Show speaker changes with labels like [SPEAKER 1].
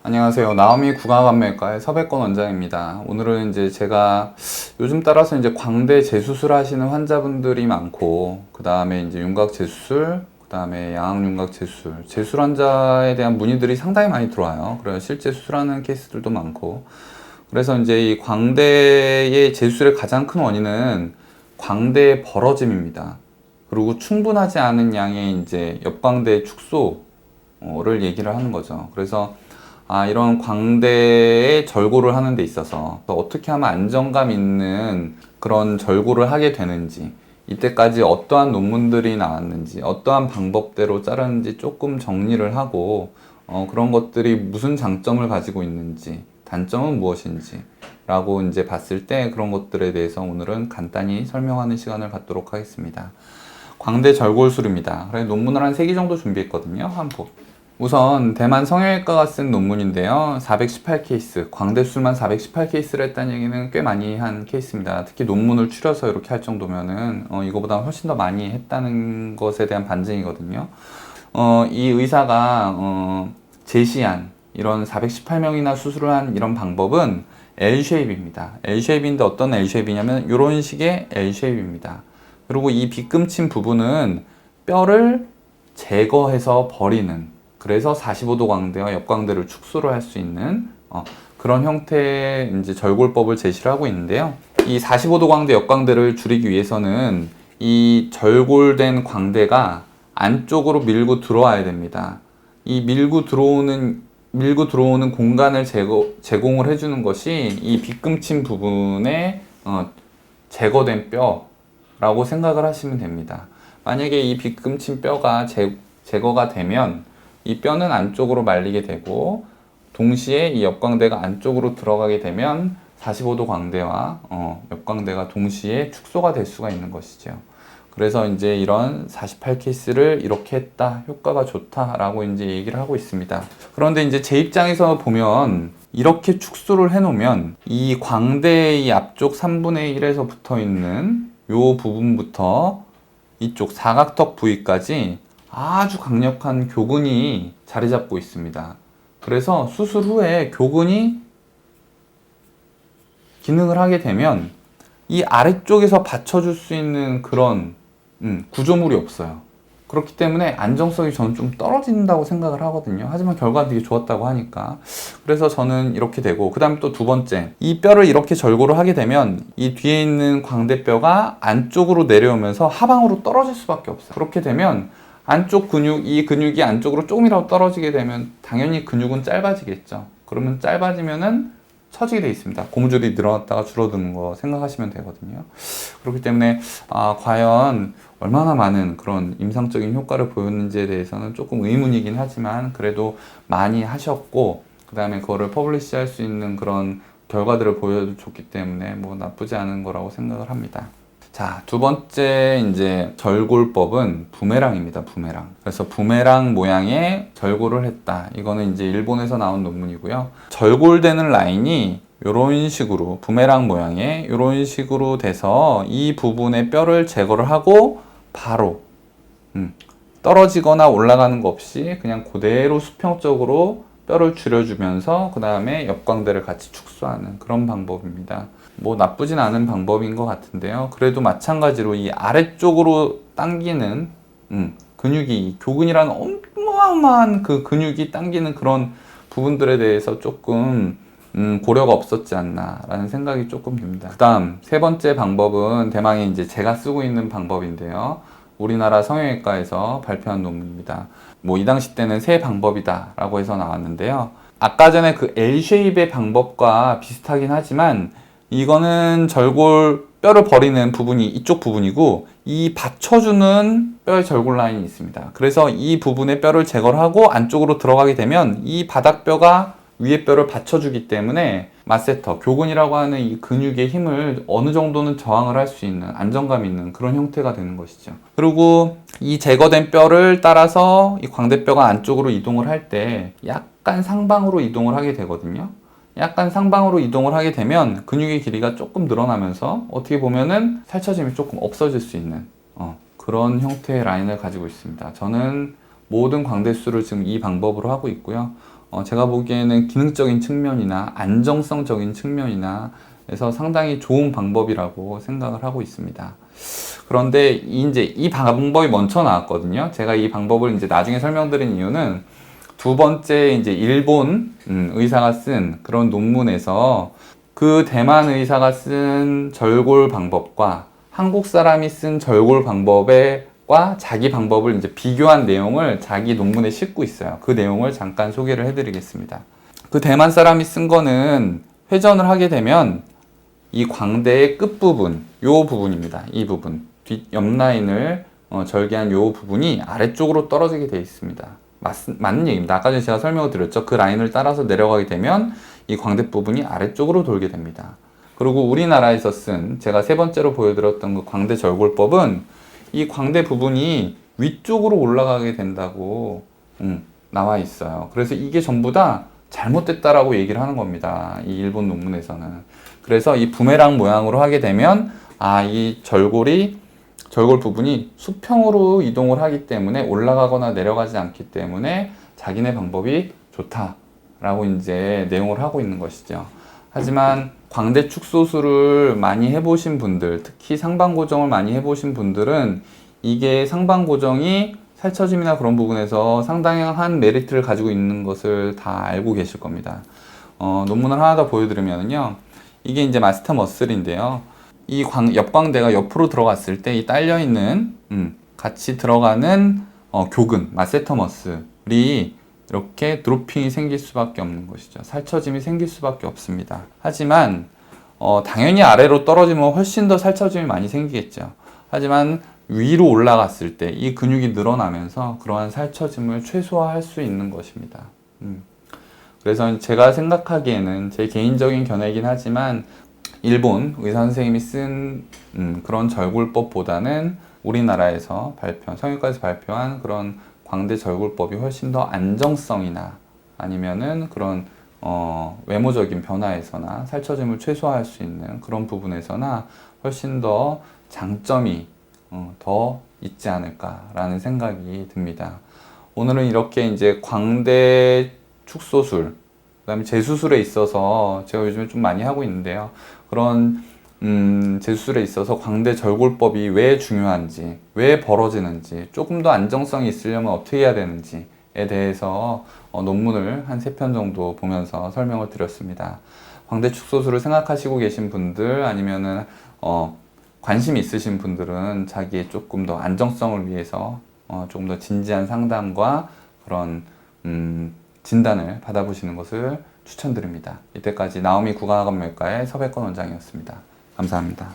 [SPEAKER 1] 안녕하세요. 나오미 구강감매과의 서백권 원장입니다. 오늘은 이제 제가 요즘 따라서 이제 광대 재수술 하시는 환자분들이 많고, 그 다음에 이제 윤곽 재수술, 그 다음에 양악 윤곽 재수술, 재수술 환자에 대한 문의들이 상당히 많이 들어와요. 그래서 실제 수술하는 케이스들도 많고, 그래서 이제 이 광대의 재수술의 가장 큰 원인은 광대의 벌어짐입니다. 그리고 충분하지 않은 양의 이제 옆광대 축소를 얘기를 하는 거죠. 그래서 이런 광대의 절골을 하는 데 있어서 어떻게 하면 안정감 있는 그런 절골을 하게 되는지, 이때까지 어떠한 논문들이 나왔는지, 어떠한 방법대로 자르는지 조금 정리를 하고, 그런 것들이 무슨 장점을 가지고 있는지, 단점은 무엇인지 라고 이제 봤을 때 그런 것들에 대해서 오늘은 간단히 설명하는 시간을 갖도록 하겠습니다. 광대 절골술입니다. 그래서 논문을 한 3개 정도 준비했거든요. 한번 우선 대만 성형외과가 쓴 논문인데요. 418케이스, 광대술만 418케이스를 했다는 얘기는 꽤 많이 한 케이스입니다. 특히 논문을 추려서 이렇게 할 정도면은 이거보다 훨씬 더 많이 했다는 것에 대한 반증이거든요. 이 의사가 제시한 이런 418명이나 수술을 한 이런 방법은 L-쉐입입니다. L-쉐입인데 어떤 L-쉐입이냐면 이런 식의 L-쉐입입니다. 그리고 이 빗금친 부분은 뼈를 제거해서 버리는, 그래서 45도 광대와 옆광대를 축소를 할 수 있는 그런 형태의 이제 절골법을 제시를 하고 있는데요. 이 45도 광대, 옆광대를 줄이기 위해서는 이 절골된 광대가 안쪽으로 밀고 들어와야 됩니다. 이 밀고 들어오는 공간을 제공을 해주는 것이 이 빗금친 부분에 제거된 뼈라고 생각을 하시면 됩니다. 만약에 이 빗금친 뼈가 제거가 되면 이 뼈는 안쪽으로 말리게 되고, 동시에 이 옆광대가 안쪽으로 들어가게 되면 45도 광대와 옆광대가 동시에 축소가 될 수가 있는 것이죠. 그래서 이제 이런 48케이스를 이렇게 했다, 효과가 좋다라고 이제 얘기를 하고 있습니다. 그런데 이제 제 입장에서 보면 이렇게 축소를 해놓으면 이 광대의 앞쪽 3분의 1에서 붙어 있는 이 부분부터 이쪽 사각턱 부위까지 아주 강력한 교근이 자리 잡고 있습니다. 그래서 수술 후에 교근이 기능을 하게 되면 이 아래쪽에서 받쳐줄 수 있는 그런 구조물이 없어요. 그렇기 때문에 안정성이 저는 좀 떨어진다고 생각을 하거든요. 하지만 결과는 되게 좋았다고 하니까. 그래서 저는 이렇게 되고, 그 다음 또 두 번째, 이 뼈를 이렇게 절골을 하게 되면 이 뒤에 있는 광대뼈가 안쪽으로 내려오면서 하방으로 떨어질 수밖에 없어요. 그렇게 되면 안쪽 이 근육이 안쪽으로 조금이라도 떨어지게 되면 당연히 근육은 짧아지겠죠. 그러면 짧아지면은 처지게 돼 있습니다. 고무줄이 늘어났다가 줄어드는 거 생각하시면 되거든요. 그렇기 때문에 과연 얼마나 많은 그런 임상적인 효과를 보였는지에 대해서는 조금 의문이긴 하지만, 그래도 많이 하셨고, 그 다음에 그거를 퍼블리시 할 수 있는 그런 결과들을 보여줬기 때문에 뭐 나쁘지 않은 거라고 생각을 합니다. 자, 두 번째 이제 절골법은 부메랑입니다. 부메랑. 그래서 부메랑 모양의 절골을 했다. 이거는 이제 일본에서 나온 논문이고요. 절골되는 라인이 이런 식으로 부메랑 모양의 이런 식으로 돼서 이 부분의 뼈를 제거를 하고 바로 떨어지거나 올라가는 거 없이 그냥 그대로 수평적으로 뼈를 줄여주면서 그 다음에 옆광대를 같이 축소하는 그런 방법입니다. 뭐 나쁘진 않은 방법인 것 같은데요. 그래도 마찬가지로 이 아래쪽으로 당기는 근육이, 교근이라는 어마어마한 그 근육이 당기는 그런 부분들에 대해서 조금 고려가 없었지 않나 라는 생각이 조금 듭니다. 그 다음 세 번째 방법은 대망의 이제 제가 쓰고 있는 방법인데요. 우리나라 성형외과에서 발표한 논문입니다. 뭐 이 당시 때는 새 방법이다 라고 해서 나왔는데요. 아까 전에 그 L-쉐입의 방법과 비슷하긴 하지만 이거는 절골 뼈를 버리는 부분이 이쪽 부분이고, 이 받쳐주는 뼈의 절골 라인이 있습니다. 그래서 이 부분의 뼈를 제거를 하고 안쪽으로 들어가게 되면 이 바닥뼈가 위에 뼈를 받쳐주기 때문에 마세터, 교근이라고 하는 이 근육의 힘을 어느 정도는 저항을 할 수 있는, 안정감 있는 그런 형태가 되는 것이죠. 그리고 이 제거된 뼈를 따라서 이 광대뼈가 안쪽으로 이동을 할 때 약간 상방으로 이동을 하게 되거든요. 약간 상방으로 이동을 하게 되면 근육의 길이가 조금 늘어나면서 어떻게 보면은 살처짐이 조금 없어질 수 있는 그런 형태의 라인을 가지고 있습니다. 저는 모든 광대수술을 지금 이 방법으로 하고 있고요. 제가 보기에는 기능적인 측면이나 안정성적인 측면이나 해서 상당히 좋은 방법이라고 생각을 하고 있습니다. 그런데 이제 이 방법이 먼저 나왔거든요. 제가 이 방법을 이제 나중에 설명드린 이유는 두 번째 이제 일본 의사가 쓴 그런 논문에서 그 대만 의사가 쓴 절골 방법과 한국 사람이 쓴 절골 방법과 자기 방법을 이제 비교한 내용을 자기 논문에 싣고 있어요. 그 내용을 잠깐 소개를 해드리겠습니다. 그 대만 사람이 쓴 거는 회전을 하게 되면 이 광대의 끝부분, 요 부분입니다. 이 부분, 뒷 옆라인을 절개한 요 부분이 아래쪽으로 떨어지게 되어 있습니다. 맞는 얘기입니다. 아까 전에 제가 설명을 드렸죠. 그 라인을 따라서 내려가게 되면 이 광대 부분이 아래쪽으로 돌게 됩니다. 그리고 우리나라에서 쓴 제가 세 번째로 보여드렸던 그 광대 절골법은 이 광대 부분이 위쪽으로 올라가게 된다고 나와 있어요. 그래서 이게 전부 다 잘못됐다라고 얘기를 하는 겁니다. 이 일본 논문에서는. 그래서 이 부메랑 모양으로 하게 되면 이 절골 부분이 수평으로 이동을 하기 때문에 올라가거나 내려가지 않기 때문에 자기네 방법이 좋다라고 이제 내용을 하고 있는 것이죠. 하지만 광대 축소술을 많이 해보신 분들, 특히 상방 고정을 많이 해보신 분들은 이게 상방 고정이 살처짐이나 그런 부분에서 상당한 메리트를 가지고 있는 것을 다 알고 계실 겁니다. 논문을 하나 더 보여드리면요. 이게 이제 마스터 머슬인데요. 이 옆광대가 옆으로 들어갔을 때 이 딸려있는, 같이 들어가는 교근, 마세터 머슬이 이렇게 드로핑이 생길 수밖에 없는 것이죠. 살처짐이 생길 수밖에 없습니다. 하지만 당연히 아래로 떨어지면 훨씬 더 살처짐이 많이 생기겠죠. 하지만 위로 올라갔을 때 이 근육이 늘어나면서 그러한 살처짐을 최소화할 수 있는 것입니다. 그래서 제가 생각하기에는 제 개인적인 견해이긴 하지만 일본 의사 선생님이 쓴 그런 절골법보다는 우리나라에서 성형외과에서 발표한 그런 광대 절골법이 훨씬 더 안정성이나 아니면은 그런 외모적인 변화에서나 살처짐을 최소화할 수 있는 그런 부분에서나 훨씬 더 장점이 더 있지 않을까라는 생각이 듭니다. 오늘은 이렇게 이제 광대 축소술, 그다음에 재수술에 있어서 제가 요즘에 좀 많이 하고 있는데요. 그런 재수술에 있어서 광대 절골법이 왜 중요한지, 왜 벌어지는지, 조금 더 안정성이 있으려면 어떻게 해야 되는지에 대해서 논문을 한 3편 정도 보면서 설명을 드렸습니다. 광대 축소술을 생각하시고 계신 분들 아니면은 관심 있으신 분들은 자기의 조금 더 안정성을 위해서 조금 더 진지한 상담과 그런 진단을 받아보시는 것을 추천드립니다. 이때까지 나오미 구강학원외과의 서백권 원장이었습니다. 감사합니다.